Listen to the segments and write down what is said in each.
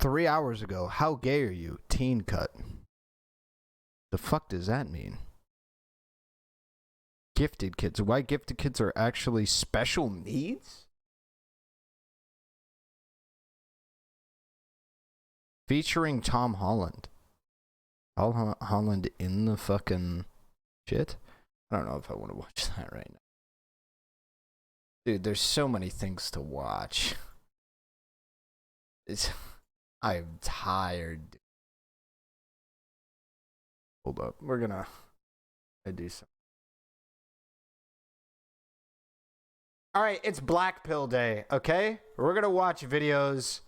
3 hours ago. How gay are you? Teen cut. The fuck does that mean? Gifted kids. Why gifted kids are actually special needs? Featuring Tom Holland. Holland in the fucking shit? I don't know if I want to watch that right now. Dude, there's so many things to watch. I'm tired. Hold up. I do something. Alright, it's Black Pill Day, okay? We're gonna watch videos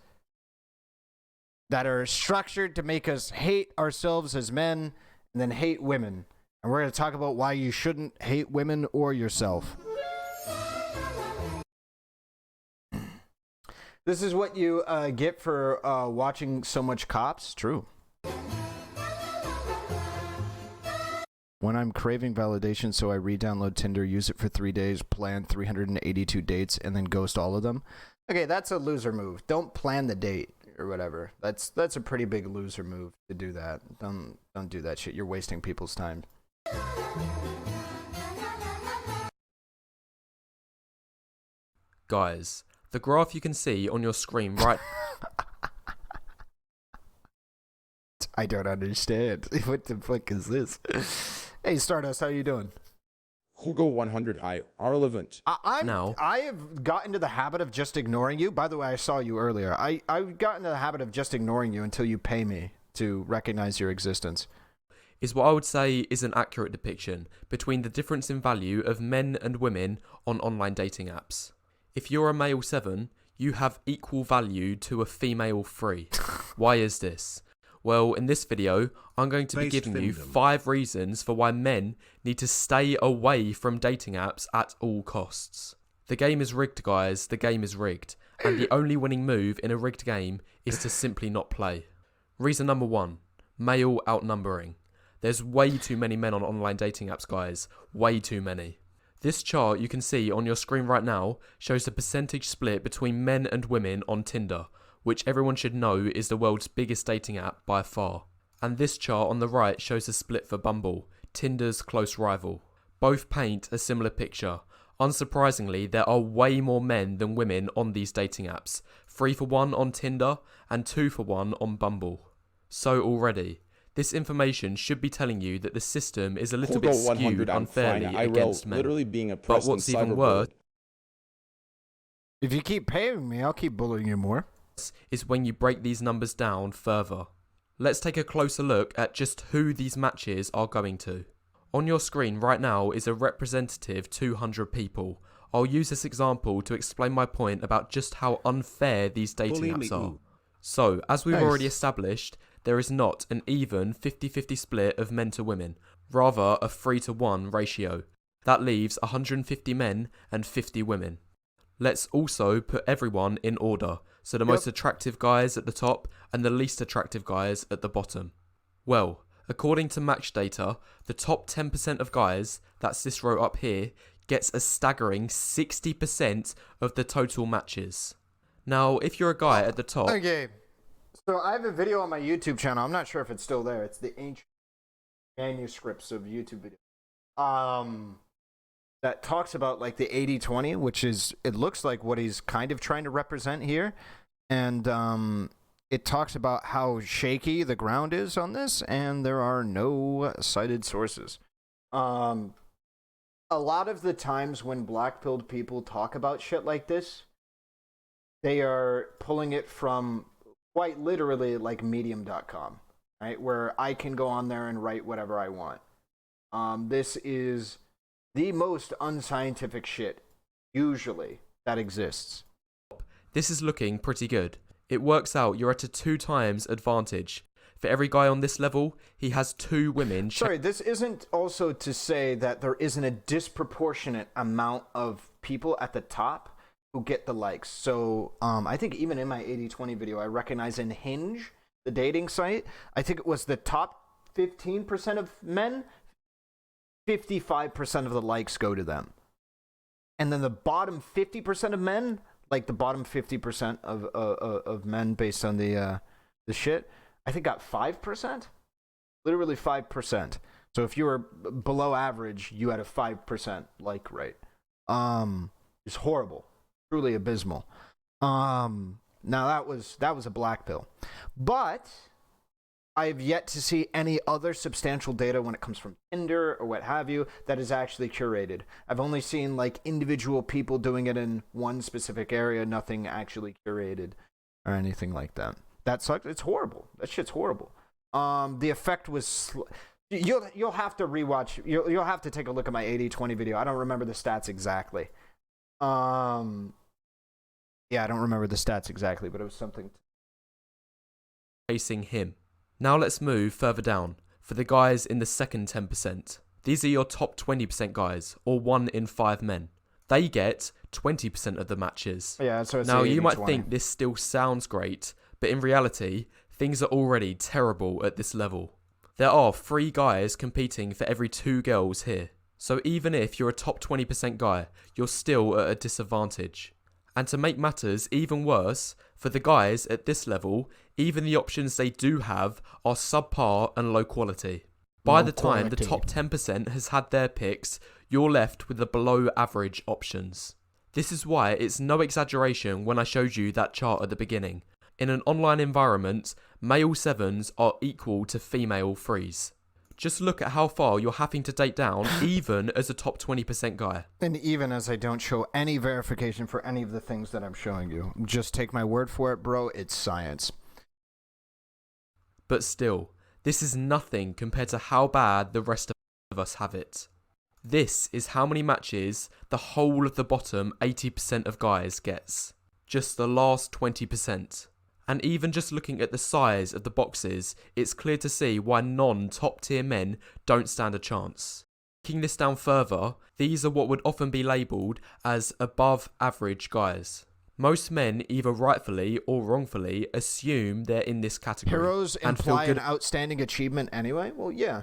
that are structured to make us hate ourselves as men and then hate women. And we're gonna talk about why you shouldn't hate women or yourself. This is what you get for watching so much Cops. True. When I'm craving validation, so I re-download Tinder, use it for 3 days, plan 382 dates, and then ghost all of them. Okay, that's a loser move. Don't plan the date or whatever. That's a pretty big loser move to do that. Don't do that shit. You're wasting people's time. Guys, the graph you can see on your screen right... I don't understand. What the fuck is this? Hey, Stardust, how you doing? Hugo 100 Ahrelevant. I have gotten into the habit of just ignoring you. By the way, I saw you earlier. I've gotten into the habit of just ignoring you until you pay me to recognize your existence. Is what I would say is an accurate depiction between the difference in value of men and women on online dating apps. If you're a male 7, you have equal value to a female 3. Why is this? Well, in this video, I'm going to be giving you 5 reasons for why men need to stay away from dating apps at all costs. The game is rigged, guys. The game is rigged. And the only winning move in a rigged game is to simply not play. Reason number 1, male outnumbering. There's way too many men on online dating apps, guys. Way too many. This chart you can see on your screen right now shows the percentage split between men and women on Tinder, which everyone should know is the world's biggest dating app by far. And this chart on the right shows the split for Bumble, Tinder's close rival. Both paint a similar picture. Unsurprisingly, there are way more men than women on these dating apps, 3 for 1 on Tinder and 2 for 1 on Bumble. So already, this information should be telling you that the system is a little bit skewed unfairly against men. Literally being but what's even worse if you keep paying me, I'll keep bullying you more. Is when you break these numbers down further. Let's take a closer look at just who these matches are going to. On your screen right now is a representative 200 people. I'll use this example to explain my point about just how unfair these dating apps are. So, as we've already established, there is not an even 50-50 split of men to women, rather a 3-to-1 ratio. That leaves 150 men and 50 women. Let's also put everyone in order, so the most attractive guys at the top and the least attractive guys at the bottom. Well, according to match data, the top 10% of guys, that's this row up here, gets a staggering 60% of the total matches. Now, if you're a guy at the top... Okay, so I have a video on my YouTube channel. I'm not sure if it's still there. It's the ancient manuscripts of YouTube videos. That talks about like the 80-20, which is, it looks like what he's kind of trying to represent here. And it talks about how shaky the ground is on this, and there are no cited sources. A lot of the times when black-pilled people talk about shit like this, they are pulling it from quite literally like medium.com, right? Where I can go on there and write whatever I want. This is the most unscientific shit, usually, that exists. This is looking pretty good. It works out you're at a 2 times advantage. For every guy on this level, he has 2 women. Sorry, this isn't also to say that there isn't a disproportionate amount of people at the top who get the likes. So I think even in my 80-20 video, I recognize in Hinge, the dating site, I think it was the top 15% of men, 55% of the likes go to them. And then the bottom 50% of men, like the bottom 50% of men based on the the shit, I think got 5%. Literally 5%. So if you were below average, you had a 5% like rate. It's horrible, truly abysmal. Now that was a black pill, but I have yet to see any other substantial data when it comes from Tinder or what have you that is actually curated. I've only seen like individual people doing it in one specific area, nothing actually curated or anything like that. That sucks. It's horrible. That shit's horrible. The effect was. You'll have to rewatch. You'll have to take a look at my 80-20 video. I don't remember the stats exactly. Yeah, I don't remember the stats exactly, but it was something. Facing him. Now let's move further down for the guys in the second 10%. These are your top 20% guys, or 1 in 5 men. They get 20% of the matches. Yeah, so it's now 80, you might 20. think this still sounds great, but in reality, things are already terrible at this level. There are 3 guys competing for every 2 girls here. So even if you're a top 20% guy, you're still at a disadvantage. And to make matters even worse, for the guys at this level, even the options they do have are subpar and low quality. By the time the top 10% has had their picks, you're left with the below average options. This is why it's no exaggeration when I showed you that chart at the beginning. In an online environment, male 7s are equal to female 3s. Just look at how far you're having to date down, even as a top 20% guy. And even as I don't show any verification for any of the things that I'm showing you. Just take my word for it, bro. It's science. But still, this is nothing compared to how bad the rest of us have it. This is how many matches the whole of the bottom 80% of guys gets. Just the last 20%. And even just looking at the size of the boxes, it's clear to see why non-top tier men don't stand a chance. Breaking this down further, these are what would often be labelled as above average guys. Most men either rightfully or wrongfully assume they're in this category. Heroes and feel imply good an outstanding achievement anyway? Well, yeah.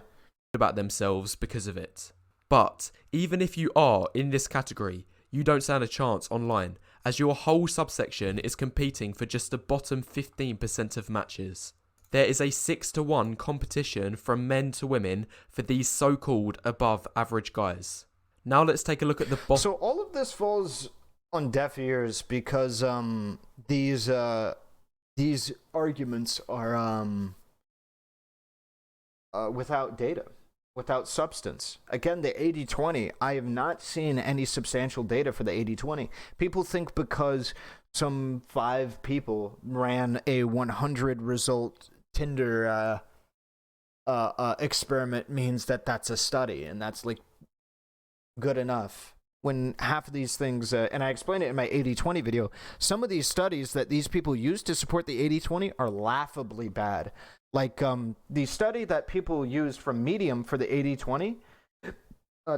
about themselves because of it. But even if you are in this category, you don't stand a chance online, as your whole subsection is competing for just the bottom 15% of matches. There is a 6-to-1 competition from men to women for these so-called above average guys. Now let's take a look at the bottom. So all of this falls on deaf ears because these arguments are without data, without substance. Again, the 80-20, I have not seen any substantial data for the 80-20. People think because some 5 people ran a 100 result Tinder experiment means that that's a study and that's like good enough. When half of these things, and I explained it in my 80-20 video, some of these studies that these people use to support the 80-20 are laughably bad. Like the study that people used from Medium for the 80-20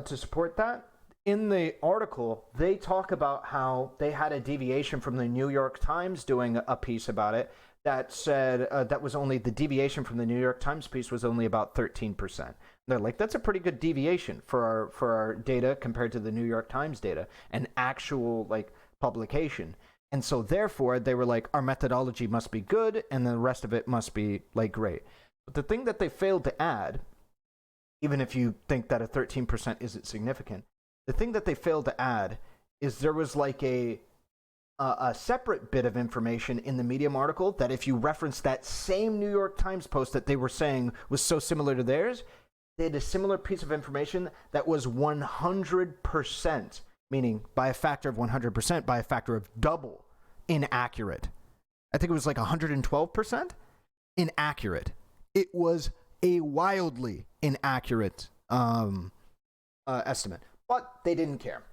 to support that, in the article, they talk about how they had a deviation from the New York Times doing a piece about it that said that was only the deviation from the New York Times piece was only about 13%. They're like, that's a pretty good deviation for our data compared to the New York Times data, an actual like publication. And so therefore they were like, our methodology must be good and the rest of it must be like great. But the thing that they failed to add, even if you think that a 13% isn't significant, the thing that they failed to add is there was like a separate bit of information in the Medium article that if you reference that same New York Times post that they were saying was so similar to theirs, they had a similar piece of information that was 100%, meaning by a factor of 100%, by a factor of double inaccurate. I think it was like 112% inaccurate. It was a wildly inaccurate estimate. But they didn't care.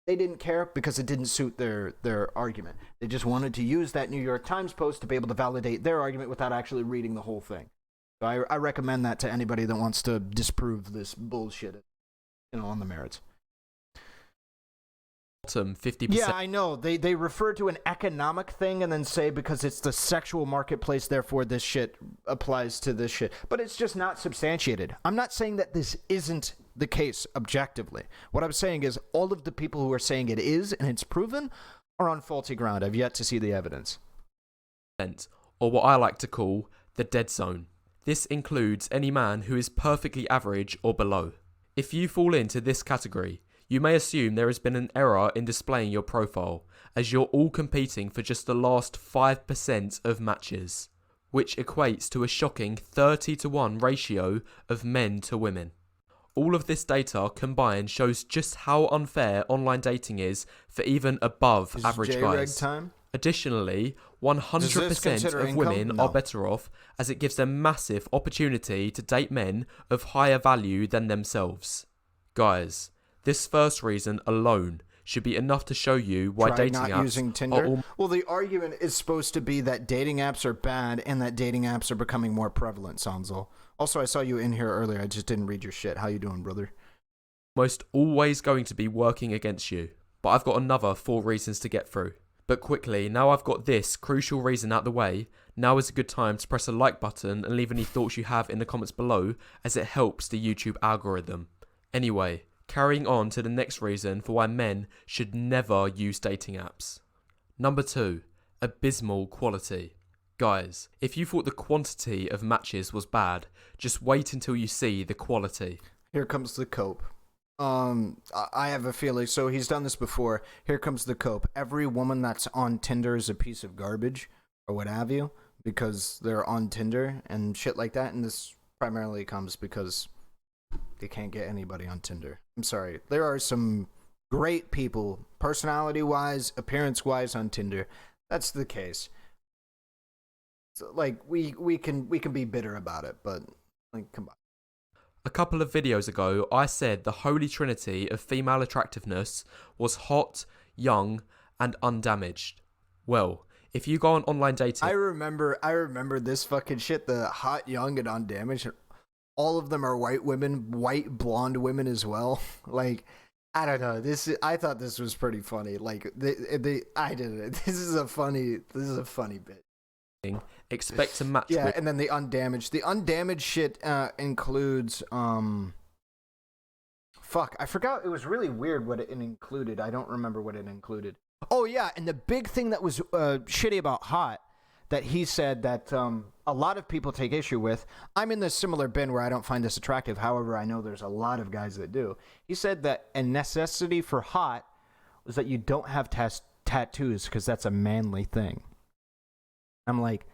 They didn't care because it didn't suit their argument. They just wanted to use that New York Times post to be able to validate their argument without actually reading the whole thing. So I recommend that to anybody that wants to disprove this bullshit, on the merits. Bottom 50%. Yeah, I know. They refer to an economic thing and then say because it's the sexual marketplace, therefore this shit applies to this shit. But it's just not substantiated. I'm not saying that this isn't the case objectively. What I'm saying is all of the people who are saying it is and it's proven are on faulty ground. I've yet to see the evidence. or what I like to call the dead zone. This includes any man who is perfectly average or below. If you fall into this category, you may assume there has been an error in displaying your profile, as you're all competing for just the last 5% of matches, which equates to a shocking 30-to-1 ratio of men to women. All of this data combined shows just how unfair online dating is for even above average guys. Time? Additionally, 100% of women are better off, as it gives them massive opportunity to date men of higher value than themselves. Guys, this first reason alone should be enough to show you why dating apps using Tinder. Well, the argument is supposed to be that dating apps are bad and that dating apps are becoming more prevalent, Sanzo. Also, I saw you in here earlier. I just didn't read your shit. How you doing, brother? Most always going to be working against you, but I've got another 4 reasons to get through. But quickly, now I've got this crucial reason out the way, now is a good time to press a like button and leave any thoughts you have in the comments below, as it helps the YouTube algorithm. Anyway, carrying on to the next reason for why men should never use dating apps. Number 2, abysmal quality. Guys, if you thought the quantity of matches was bad, just wait until you see the quality. Here comes the cope. I have a feeling, so he's done this before. Here comes the cope. Every woman that's on Tinder is a piece of garbage, or what have you, because they're on Tinder and shit like that, and this primarily comes because they can't get anybody on Tinder. I'm sorry. There are some great people, personality-wise, appearance-wise, on Tinder. That's the case. So, like, we can be bitter about it, but, like, come on. A couple of videos ago, I said the holy trinity of female attractiveness was hot, young, and undamaged. Well, if you go on online dating... I remember this fucking shit, the hot, young, and undamaged. All of them are white women, white blonde women as well. Like, I don't know. I thought this was pretty funny. Like, I did it. This is a funny bit. Expect to match with. And then the undamaged. The undamaged shit includes fuck, I forgot. It was really weird what it included. I don't remember what it included. Oh yeah, and the big thing that was shitty about hot that he said that a lot of people take issue with. I'm in this similar bin where I don't find this attractive. However, I know there's a lot of guys that do. He said that a necessity for hot was that you don't have tattoos because that's a manly thing. I'm like,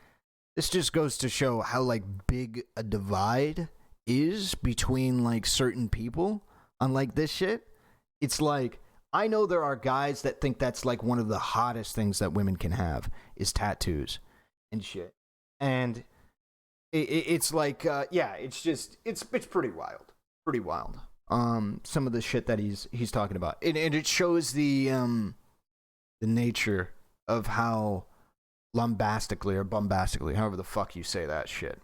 this just goes to show how, like, big a divide is between, like, certain people. Unlike this shit, it's like, I know there are guys that think that's, like, one of the hottest things that women can have is tattoos and shit. And it's like, yeah, it's just, it's pretty wild. Pretty wild. Some of the shit that he's talking about. And it shows the nature of how bombastically, however the fuck you say that shit,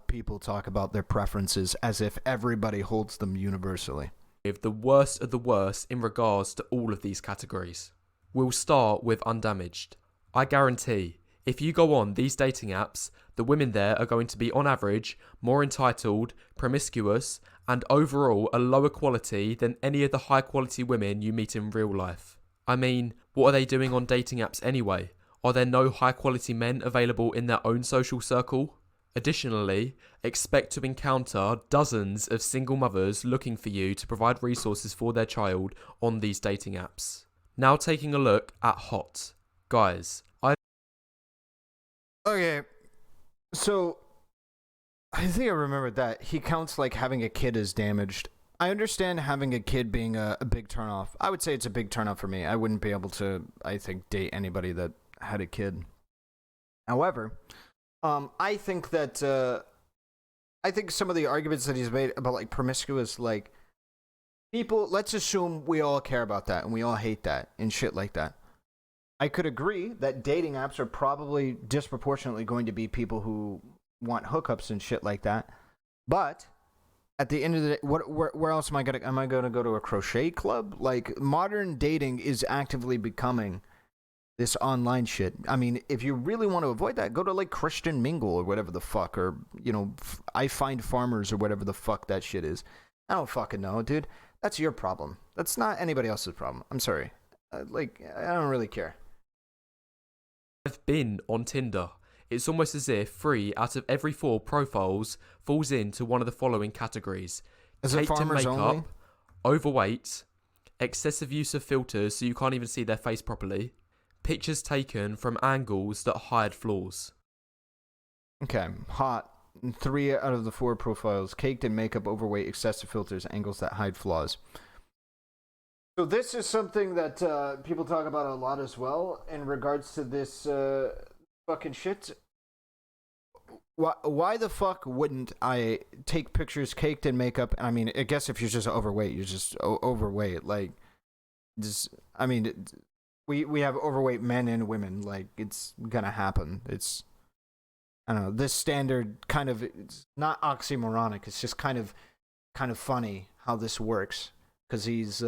people talk about their preferences as if everybody holds them universally. The worst of the worst in regards to all of these categories. We'll start with undamaged. I guarantee, if you go on these dating apps, the women there are going to be on average more entitled, promiscuous, and overall a lower quality than any of the high quality women you meet in real life. I mean, what are they doing on dating apps anyway? Are there no high-quality men available in their own social circle? Additionally, expect to encounter dozens of single mothers looking for you to provide resources for their child on these dating apps. Now taking a look at hot. Guys, Okay, so I think I remembered that. He counts, like, having a kid as damaged. I understand having a kid being a big turnoff. I would say it's a big turnoff for me. I wouldn't be able to, I think, date anybody that had a kid. However, I think that I think some of the arguments that he's made about, like, promiscuous, like, people, let's assume we all care about that and we all hate that and shit like that. I could agree that dating apps are probably disproportionately going to be people who want hookups and shit like that. But at the end of the day, where else am I gonna go to a crochet club? Like, modern dating is actively becoming this online shit. I mean, if you really want to avoid that, go to, like, Christian Mingle or whatever the fuck, or, you know, I Find Farmers or whatever the fuck that shit is. I don't fucking know, dude. That's your problem. That's not anybody else's problem. I'm sorry. Like, I don't really care. I've been on Tinder. It's almost as if 3 out of every 4 profiles falls into one of the following categories. Is it Caked in farmers makeup, only? overweight, excessive use of filters so you can't even see their face properly, pictures taken from angles that hide flaws. Okay, hot. 3 out of the 4 profiles. Caked in makeup, overweight, excessive filters, angles that hide flaws. So this is something that people talk about a lot as well in regards to this fucking shit. Why the fuck wouldn't I take pictures caked in makeup? I mean, I guess if you're just overweight, you're just overweight. Like, just, I mean, we have overweight men and women. Like, it's gonna happen. It's, I don't know. This standard kind of, it's not oxymoronic. It's just kind of funny how this works, because he's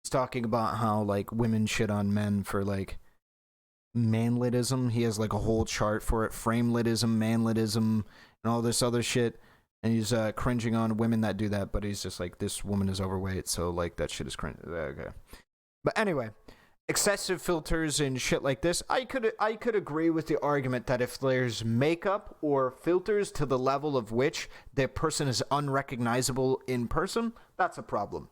talking about how like women shit on men for like manlitism. He has like a whole chart for it: framelitism, manlitism, and all this other shit. And he's cringing on women that do that, but he's just like, this woman is overweight, so like that shit is cringe. Okay. But anyway, excessive filters and shit like this, I could agree with the argument that if there's makeup or filters to the level of which the person is unrecognizable in person, that's a problem.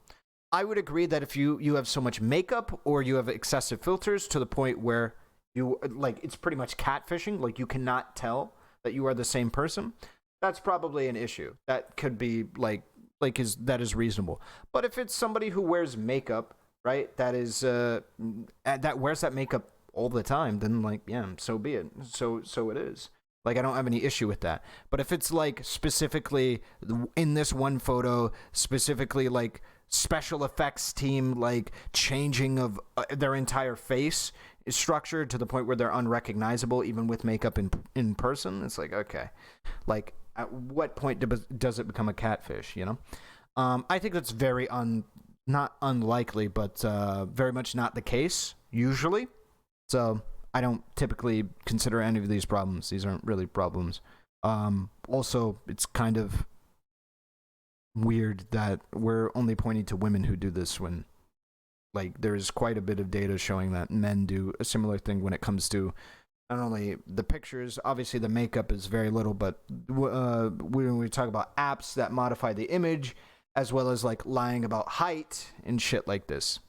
I would agree that if you have so much makeup or you have excessive filters to the point where you, like, it's pretty much catfishing, like you cannot tell that you are the same person, that's probably an issue. That could be that is reasonable. But if it's somebody who wears makeup, right, that is that wears that makeup all the time, then like, yeah, so be it. So it is. Like, I don't have any issue with that. But if it's like specifically in this one photo, specifically like special effects team like changing of their entire face is structured to the point where they're unrecognizable even with makeup in person, it's like, okay, like at what point does it become a catfish, you know? I think that's very not unlikely, but very much not the case usually. So I don't typically consider any of these problems. These aren't really problems. Also, it's kind of weird that we're only pointing to women who do this when, like, there's quite a bit of data showing that men do a similar thing when it comes to not only the pictures. Obviously, the makeup is very little, but when we talk about apps that modify the image, as well as like lying about height and shit like this.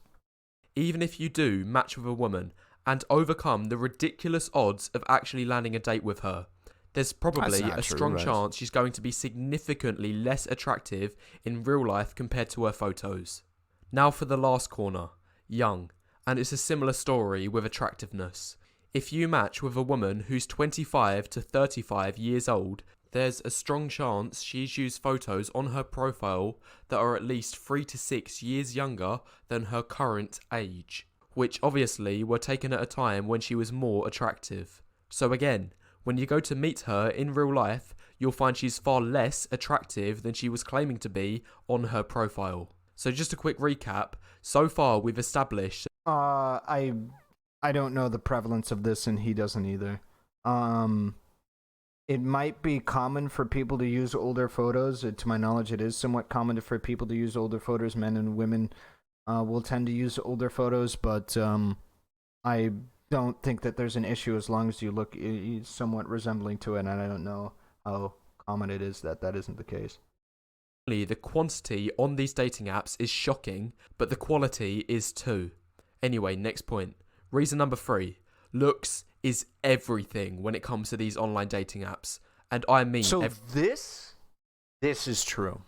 Even if you do match with a woman and overcome the ridiculous odds of actually landing a date with her, there's probably a strong chance she's going to be significantly less attractive in real life compared to her photos. Now for the last corner, young, and it's a similar story with attractiveness. If you match with a woman who's 25 to 35 years old, there's a strong chance she's used photos on her profile that are at least 3 to 6 years younger than her current age, which obviously were taken at a time when she was more attractive. So again, when you go to meet her in real life, you'll find she's far less attractive than she was claiming to be on her profile. So just a quick recap. So far, we've established... I don't know the prevalence of this, and he doesn't either. It might be common for people to use older photos. To my knowledge, it is somewhat common for people to use older photos. Men and women will tend to use older photos, but I don't think that there's an issue as long as you look somewhat resembling to it, and I don't know how common it is that isn't the case. The quantity on these dating apps is shocking, but the quality is too. Anyway, next point. Reason number 3. Looks is everything when it comes to these online dating apps. And I mean... So this is true.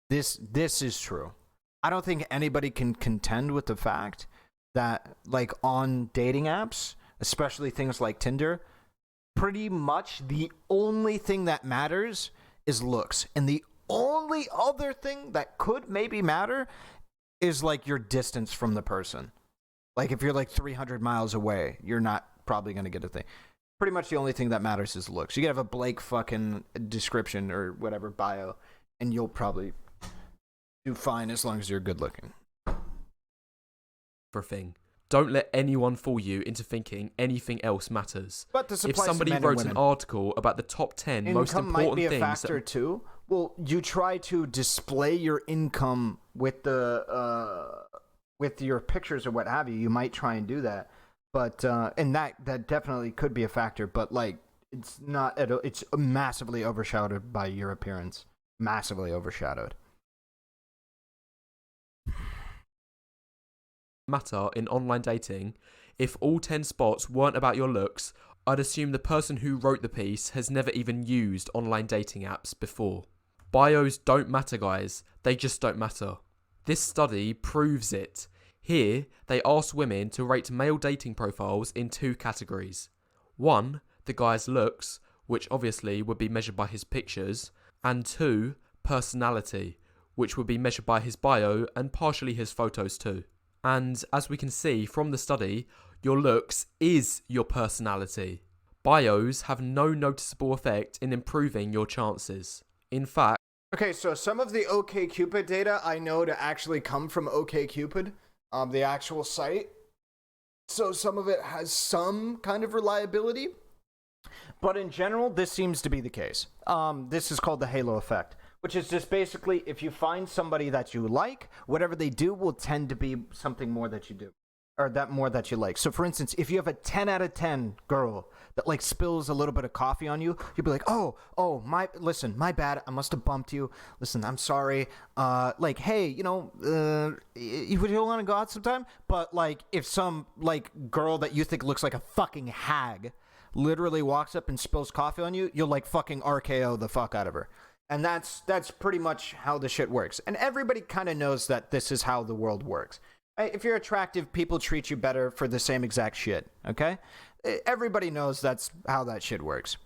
This is true. I don't think anybody can contend with the fact that, like, on dating apps, especially things like Tinder, pretty much the only thing that matters is looks. And the only other thing that could maybe matter is, like, your distance from the person. Like, if you're, like, 300 miles away, you're not probably going to get a thing. Pretty much the only thing that matters is looks. You can have a Blake fucking description or whatever bio, and you'll probably do fine as long as you're good looking. Thing. Don't let anyone fool you into thinking anything else matters. But this if somebody wrote an article about the top 10 most important might be a things... factor too. Well, you try to display your income with the with your pictures or what have you. You might try and do that. But and that definitely could be a factor, but like it's not. It's massively overshadowed by your appearance. Massively overshadowed. Matter in online dating, if all 10 spots weren't about your looks, I'd assume the person who wrote the piece has never even used online dating apps before. Bios don't matter, guys. They just don't matter. This study proves it. Here, they asked women to rate male dating profiles in 2 categories. 1, the guy's looks, which obviously would be measured by his pictures, and 2, personality, which would be measured by his bio and partially his photos too. And as we can see from the study, your looks is your personality. Bios have no noticeable effect in improving your chances. In fact, Okay, so some of the OkCupid data I know to actually come from OkCupid, the actual site. So some of it has some kind of reliability, but in general, this seems to be the case. This is called the halo effect, which is just basically if you find somebody that you like, whatever they do will tend to be something more that you do, or that more that you like. So for instance, if you have a 10 out of 10 girl that like spills a little bit of coffee on you, you'll be like, listen, my bad, I must have bumped you. Listen, I'm sorry. Like, hey, you would you want to go out sometime? But like, if some like girl that you think looks like a fucking hag literally walks up and spills coffee on you, you'll like fucking RKO the fuck out of her. And that's pretty much how the shit works. And everybody kind of knows that this is how the world works. If you're attractive, people treat you better for the same exact shit, okay? Everybody knows that's how that shit works.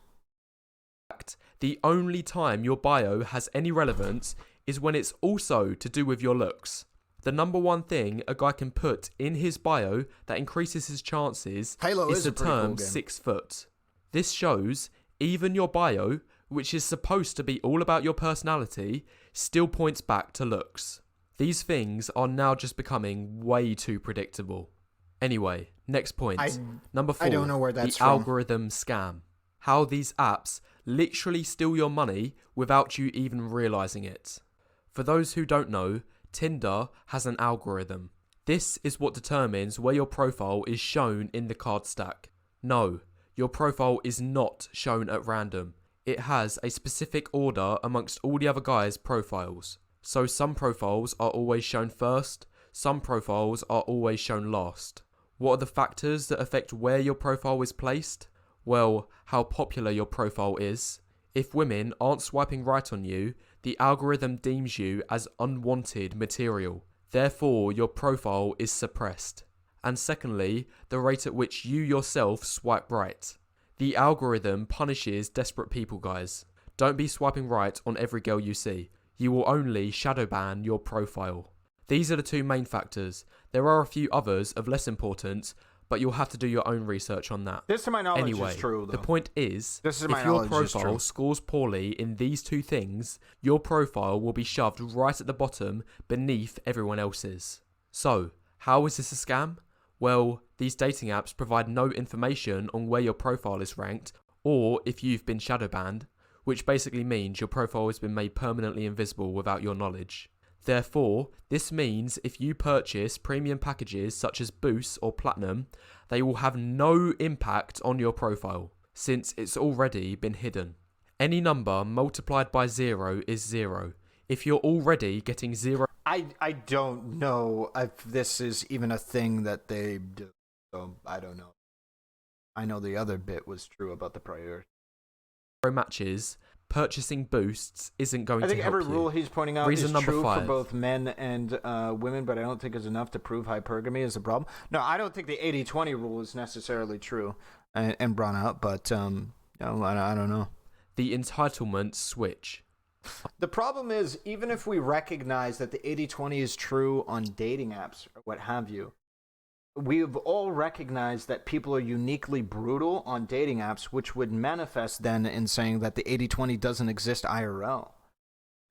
the only time your bio has any relevance is when it's also to do with your looks. The number one thing a guy can put in his bio that increases his chances is the term 6 foot. This shows even your bio, which is supposed to be all about your personality, still points back to looks. These things are now just becoming way too predictable. Anyway, next point. Number 4, I don't know where that's the from. algorithm scam. How these apps literally steal your money without you even realizing it. For those who don't know, Tinder has an algorithm. This is what determines where your profile is shown in the card stack. No, your profile is not shown at random. It has a specific order amongst all the other guys' profiles. So some profiles are always shown first, some profiles are always shown last. What are the factors that affect where your profile is placed? Well, how popular your profile is. If women aren't swiping right on you, the algorithm deems you as unwanted material. Therefore, your profile is suppressed. And secondly, the rate at which you yourself swipe right. The algorithm punishes desperate people, guys. Don't be swiping right on every girl you see. You will only shadow ban your profile. These are the two main factors. There are a few others of less importance, but you'll have to do your own research on that. This, to my knowledge, anyway, is true, though. The point is, if your profile scores poorly in these two things, your profile will be shoved right at the bottom beneath everyone else's. So, how is this a scam? Well, these dating apps provide no information on where your profile is ranked, or if you've been shadow banned, which basically means your profile has been made permanently invisible without your knowledge. Therefore, this means if you purchase premium packages such as Boost or Platinum, they will have no impact on your profile, since it's already been hidden. Any number multiplied by 0 is 0. If you're already getting 0... I don't know if this is even a thing that they do, so I don't know. I know the other bit was true about the priority. matches, purchasing boosts isn't going to help you. I think every rule he's pointing out Reason is number true 5. for both men and women, but I don't think it's enough to prove hypergamy is a problem. No, I don't think the 80-20 rule is necessarily true and brought out, but I don't know. The entitlement switch. The problem is, even if we recognize that the 80-20 is true on dating apps or what have you, we've all recognized that people are uniquely brutal on dating apps, which would manifest then in saying that the 80-20 doesn't exist IRL.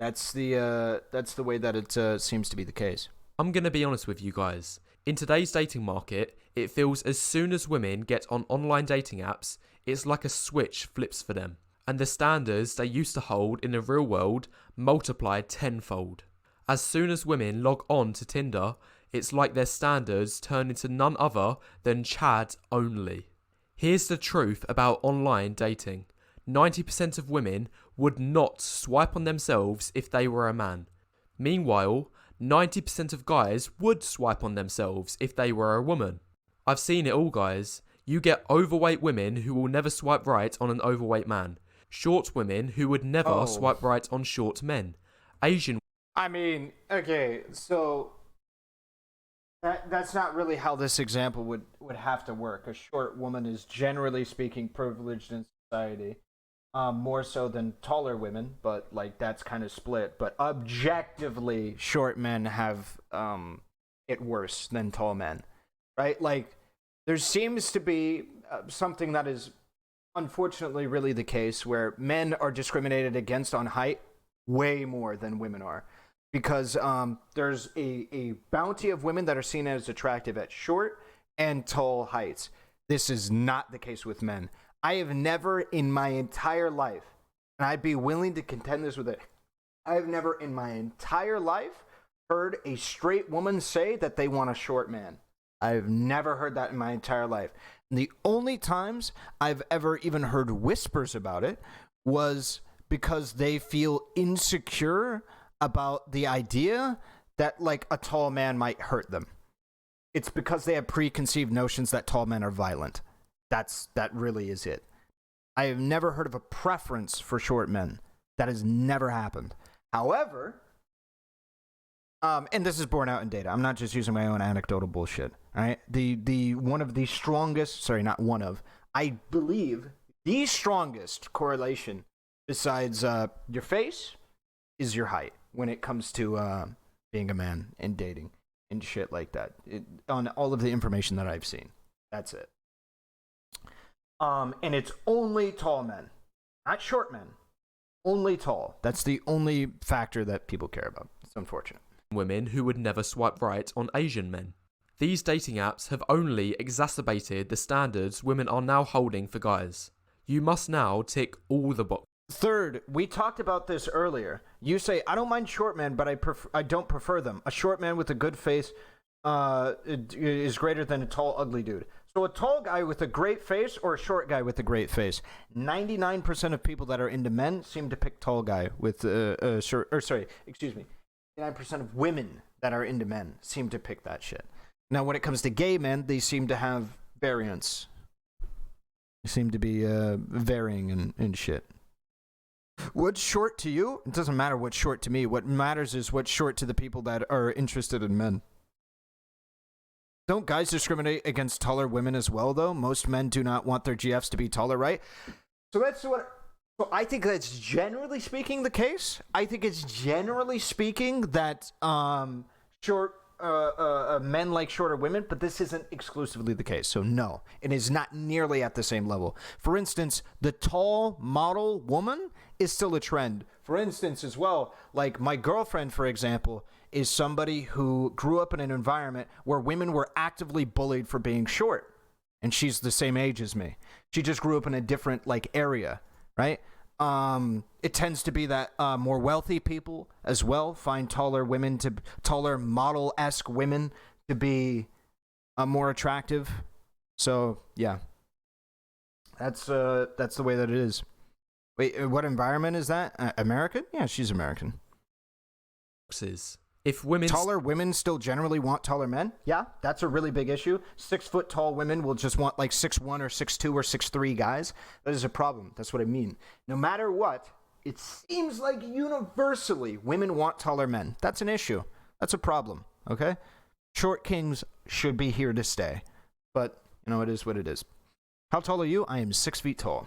That's the way that it seems to be the case. I'm going to be honest with you guys. In today's dating market, it feels as soon as women get on online dating apps, it's like a switch flips for them. And the standards they used to hold in the real world multiply tenfold. As soon as women log on to Tinder, it's like their standards turn into none other than Chad only. Here's the truth about online dating. 90% of women would not swipe on themselves if they were a man. Meanwhile, 90% of guys would swipe on themselves if they were a woman. I've seen it all, guys. You get overweight women who will never swipe right on an overweight man. Short women who would never swipe right on short men. Asian. I mean, okay, so that's not really how this example would have to work. A short woman is generally speaking privileged in society, more so than taller women, but like that's kind of split. But objectively, short men have it worse than tall men, right? Like there seems to be something that is unfortunately really the case where men are discriminated against on height way more than women are, because there's a bounty of women that are seen as attractive at short and tall heights. This is not the case with men. I have never in my entire life, and I'd be willing to contend this with it, I have never in my entire life heard a straight woman say that they want a short man. I've never heard that in my entire life. And the only times I've ever even heard whispers about it was because they feel insecure about the idea that like a tall man might hurt them. It's because they have preconceived notions that tall men are violent. That really is it. I have never heard of a preference for short men. That has never happened. However, and this is borne out in data. I'm not just using my own anecdotal bullshit. All right. The one of the strongest, sorry, not one of, I believe the strongest correlation besides your face is your height when it comes to being a man and dating and shit like that. On all of the information that I've seen, that's it. And it's only tall men, not short men. Only tall. That's the only factor that people care about. It's unfortunate. Women who would never swipe right on Asian men. These dating apps have only exacerbated the standards women are now holding for guys. You must now tick all the boxes. Third, we talked about this earlier. You say, I don't mind short men, but I don't prefer them. A short man with a good face is greater than a tall, ugly dude. So a tall guy with a great face or a short guy with a great face? 99% of people that are into men seem to pick tall guy with short, or sorry, excuse me. 99% of women that are into men seem to pick that shit. Now, when it comes to gay men, they seem to have variance. They seem to be varying in shit. What's short to you? It doesn't matter what's short to me. What matters is what's short to the people that are interested in men. Don't guys discriminate against taller women as well, though? Most men do not want their GFs to be taller, right? So I think that's generally speaking the case. I think it's generally speaking that short men like shorter women, but this isn't exclusively the case. So no, it is not nearly at the same level. For instance, the tall model woman is still a trend. For instance, as well, like my girlfriend, for example, is somebody who grew up in an environment where women were actively bullied for being short. And she's the same age as me. She just grew up in a different like area, right? It tends to be that more wealthy people as well find taller model-esque women to be more attractive. So yeah, that's the way that it is. Wait, what environment is that? American? Yeah, she's American. If women taller women still generally want taller men, yeah, that's a really big issue. 6 foot tall women will just want like 6'1" or 6'2" or 6'3" guys. That is a problem. That's what I mean. No matter what, it seems like universally women want taller men. That's an issue. That's a problem. Okay, short kings should be here to stay, but you know it is what it is. How tall are you? I am 6 feet tall.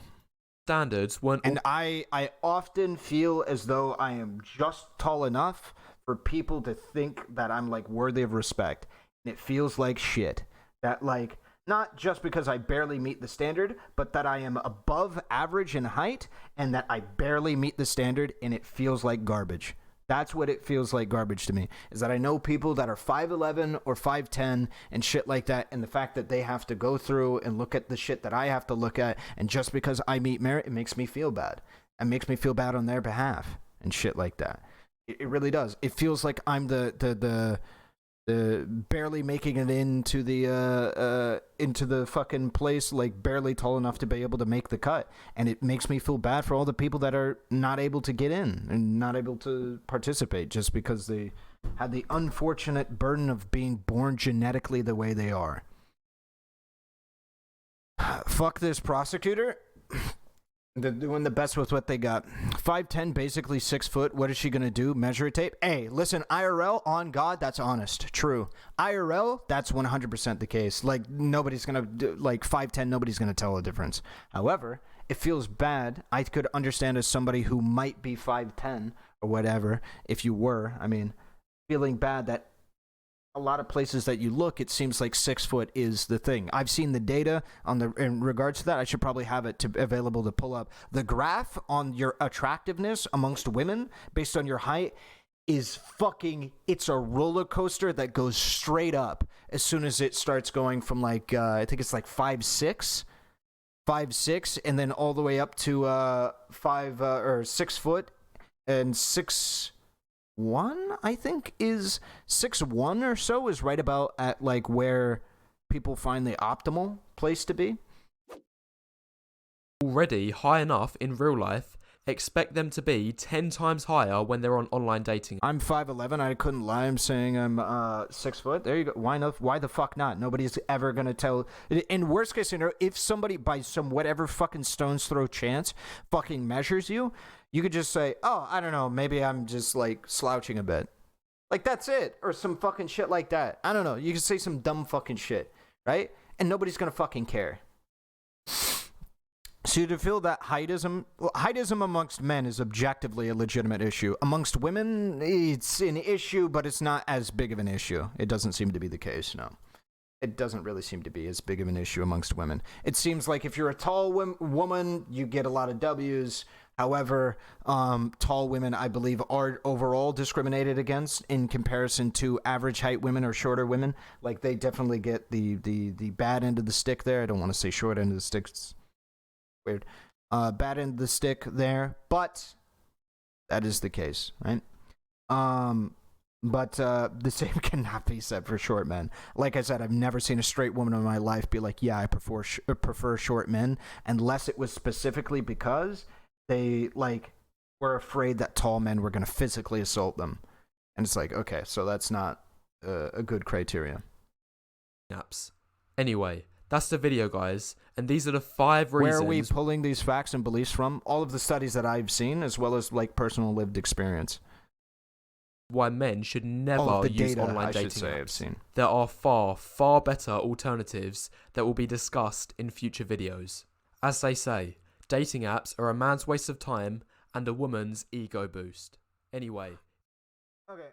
Standards weren't, and I often feel as though I am just tall enough for people to think that I'm like worthy of respect. And it feels like shit. That like, not just because I barely meet the standard, but that I am above average in height and that I barely meet the standard and it feels like garbage. That's what it feels like garbage to me, is that I know people that are 5'11" or 5'10" and shit like that, and the fact that they have to go through and look at the shit that I have to look at, and just because I meet merit, it makes me feel bad. It makes me feel bad on their behalf and shit like that. It really does. It feels like I'm the barely making it into the fucking place, like barely tall enough to be able to make the cut. And it makes me feel bad for all the people that are not able to get in and not able to participate just because they had the unfortunate burden of being born genetically the way they are. Fuck this prosecutor. They're doing the best with what they got. 5'10", basically 6 foot. What is she gonna do? Measure a tape? Hey, listen, IRL, on God, that's honest. True. IRL, that's 100% the case. Like, nobody's gonna, like, 5'10", nobody's gonna tell a difference. However, it feels bad. I could understand as somebody who might be 5'10", or whatever, if you were, I mean, feeling bad that a lot of places that you look, it seems like 6 foot is the thing. I've seen the data in regards to that. I should probably have it available to pull up. The graph on your attractiveness amongst women based on your height is fucking, it's a roller coaster that goes straight up as soon as it starts going from like, I think it's like 5'6", and then all the way up to 6 foot and 6'1", I think is 6'1" or so is right about at like where people find the optimal place to be. Already high enough in real life, expect them to be 10 times higher when they're on online dating. I'm 5'11", I couldn't lie. I'm saying I'm 6 foot. There you go. Why not? Why the fuck not? Nobody's ever gonna tell. In worst case scenario, if somebody by some whatever fucking stone's throw chance fucking measures you, you could just say, oh, I don't know, maybe I'm just like slouching a bit. Like, that's it. Or some fucking shit like that. I don't know. You can say some dumb fucking shit, right? And nobody's gonna fucking care. So to feel that heightism amongst men is objectively a legitimate issue. Amongst women, it's an issue, but it's not as big of an issue. It doesn't seem to be the case, no. It doesn't really seem to be as big of an issue amongst women. It seems like if you're a tall woman, you get a lot of W's. However, tall women, I believe, are overall discriminated against in comparison to average height women or shorter women. Like, they definitely get the bad end of the stick there. I don't want to say short end of the stick. It's weird. Bad end of the stick there, but that is the case, right? But the same cannot be said for short men. Like I said, I've never seen a straight woman in my life be like, yeah, I prefer short men, unless it was specifically because they like were afraid that tall men were going to physically assault them. And it's like, okay, so that's not a good criteria. Apps. Anyway, that's the video, guys, and these are the 5 reasons. Where are we pulling these facts and beliefs from? All of the studies that I've seen, as well as like personal lived experience. Why men should never use online dating apps. I've seen. There are far, far better alternatives that will be discussed in future videos. As they say, dating apps are a man's waste of time and a woman's ego boost. Anyway. Okay.